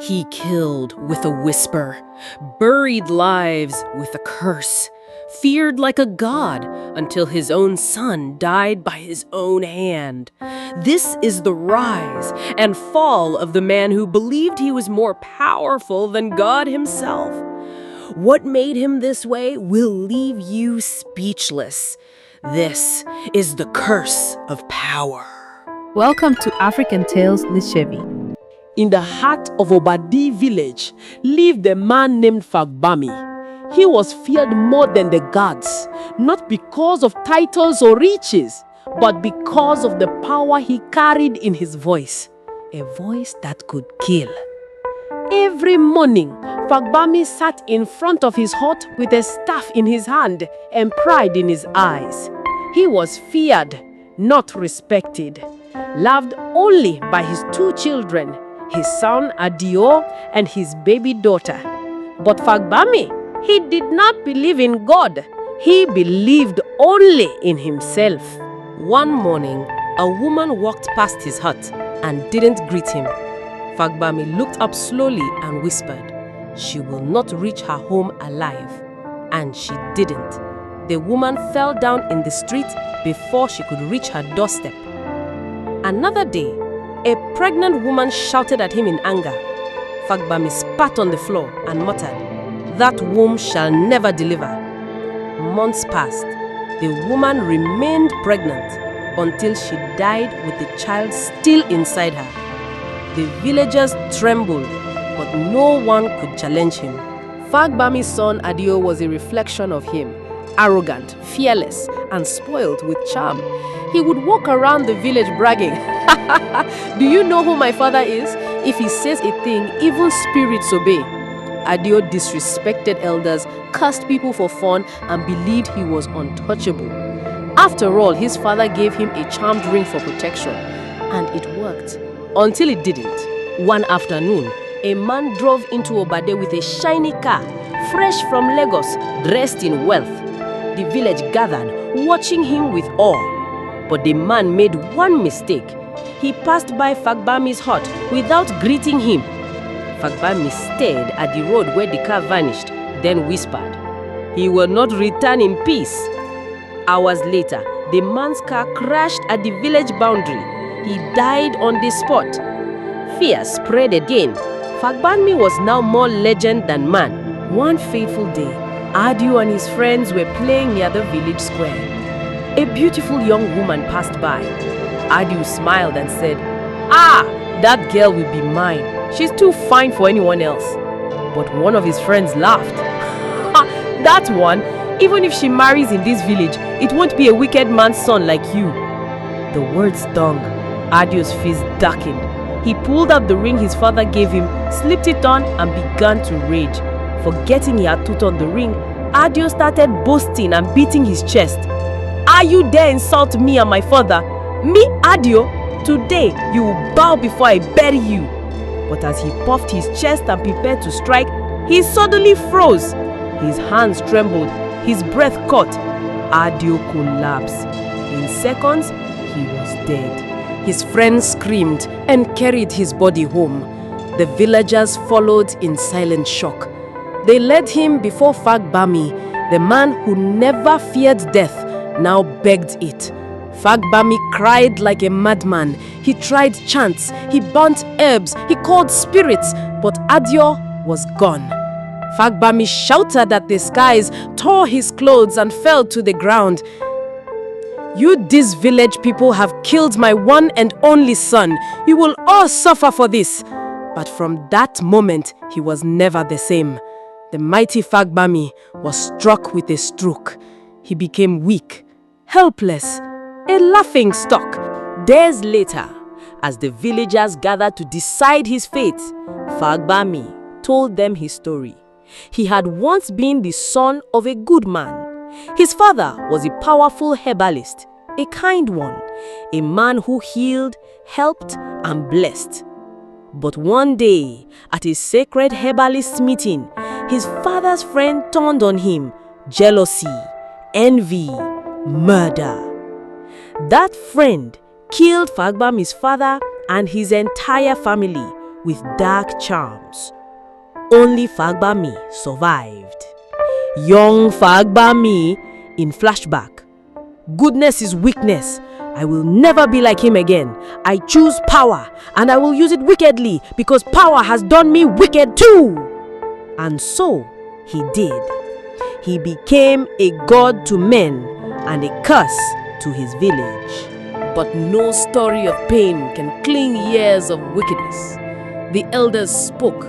He killed with a whisper, buried lives with a curse, feared like a god until his own son died by his own hand. This is the rise and fall of the man who believed he was more powerful than God himself. What made him this way will leave you speechless. This is the curse of power. Welcome to African Tales Lishevi. In the heart of Obadi village lived a man named Fagbami. He was feared more than the gods, not because of titles or riches, but because of the power he carried in his voice, a voice that could kill. Every morning, Fagbami sat in front of his hut with a staff in his hand and pride in his eyes. He was feared, not respected, loved only by his two children, his son Adio and his baby daughter. But Fagbami, he did not believe in God. He believed only in himself. One morning, a woman walked past his hut and didn't greet him. Fagbami looked up slowly and whispered, "She will not reach her home alive." And she didn't. The woman fell down in the street before she could reach her doorstep. Another day, a pregnant woman shouted at him in anger. Fagbami spat on the floor and muttered, "That womb shall never deliver." Months passed. The woman remained pregnant until she died with the child still inside her. The villagers trembled, but no one could challenge him. Fagbami's son Adio was a reflection of him, arrogant, fearless, and spoiled with charm. He would walk around the village bragging, "Do you know who my father is? If he says a thing, even spirits obey." Adio disrespected elders, cursed people for fun, and believed he was untouchable. After all, his father gave him a charmed ring for protection, and it worked. Until it didn't. One afternoon, a man drove into Obade with a shiny car, fresh from Lagos, dressed in wealth. The village gathered, watching him with awe. But the man made one mistake. He passed by Fagbami's hut without greeting him. Fagbami stared at the road where the car vanished, then whispered, "He will not return in peace." Hours later, the man's car crashed at the village boundary. He died on the spot. Fear spread again. Fagbami was now more legend than man. One fateful day, Adio and his friends were playing near the village square. A beautiful young woman passed by. Adio smiled and said, "Ah, that girl will be mine. She's too fine for anyone else." But one of his friends laughed. "That one, even if she marries in this village, it won't be a wicked man's son like you." The words stung. Adio's face darkened. He pulled out the ring his father gave him, slipped it on, and began to rage. Forgetting he had put on the ring, Adio started boasting and beating his chest. "Are you dare insult me and my father? Me, Adio? Today you will bow before I bury you." But as he puffed his chest and prepared to strike, he suddenly froze. His hands trembled, his breath caught. Adio collapsed. In seconds, he was dead. His friends screamed and carried his body home. The villagers followed in silent shock. They led him before Fagbami, the man who never feared death, now begged it. Fagbami cried like a madman. He tried chants, he burnt herbs, he called spirits, but Adio was gone. Fagbami shouted at the skies, tore his clothes and fell to the ground. "You, these village people, have killed my one and only son. You will all suffer for this." But from that moment, he was never the same. The mighty Fagbami was struck with a stroke. He became weak, helpless, a laughing stock. Days later, as the villagers gathered to decide his fate, Fagbami told them his story. He had once been the son of a good man. His father was a powerful herbalist, a kind one, a man who healed, helped, and blessed. But one day, at a sacred herbalist meeting, his father's friend turned on him. Jealousy, envy, murder. That friend killed Fagbami's father and his entire family, with dark charms. Only Fagbami survived. Young Fagbami in flashback. Goodness is weakness. I will never be like him again. I choose power and I will use it wickedly because power has done me wicked too. And so he did. He became a god to men and a curse to his village. But no story of pain can cling years of wickedness. The elders spoke.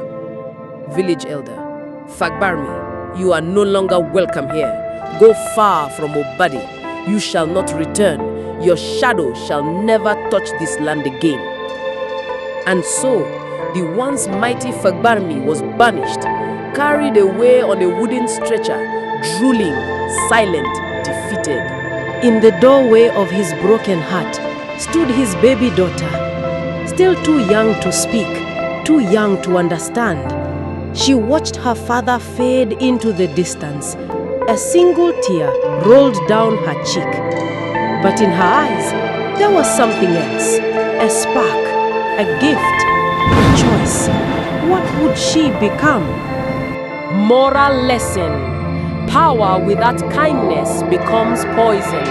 Village elder, Fagbarmi, you are no longer welcome here. Go far from Obadi. You shall not return. Your shadow shall never touch this land again. And so, the once mighty Fagbarmi was banished, carried away on a wooden stretcher, drooling, silent, defeated. In the doorway of his broken heart stood his baby daughter, still too young to speak, too young to understand. She watched her father fade into the distance. A single tear rolled down her cheek. But in her eyes, there was something else. A spark, a gift, a choice. What would she become? Moral lesson. Power without kindness becomes poison.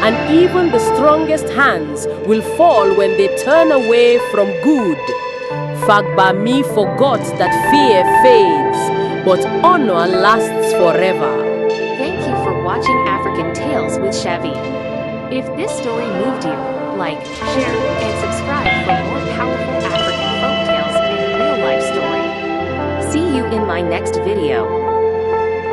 And even the strongest hands will fall when they turn away from good. Fagbami forgot that fear fades, but honor lasts forever. Thank you for watching African Tales with Chevy. If this story moved you, like, share, and subscribe for more powerful African folktales and real-life story. See you in my next video.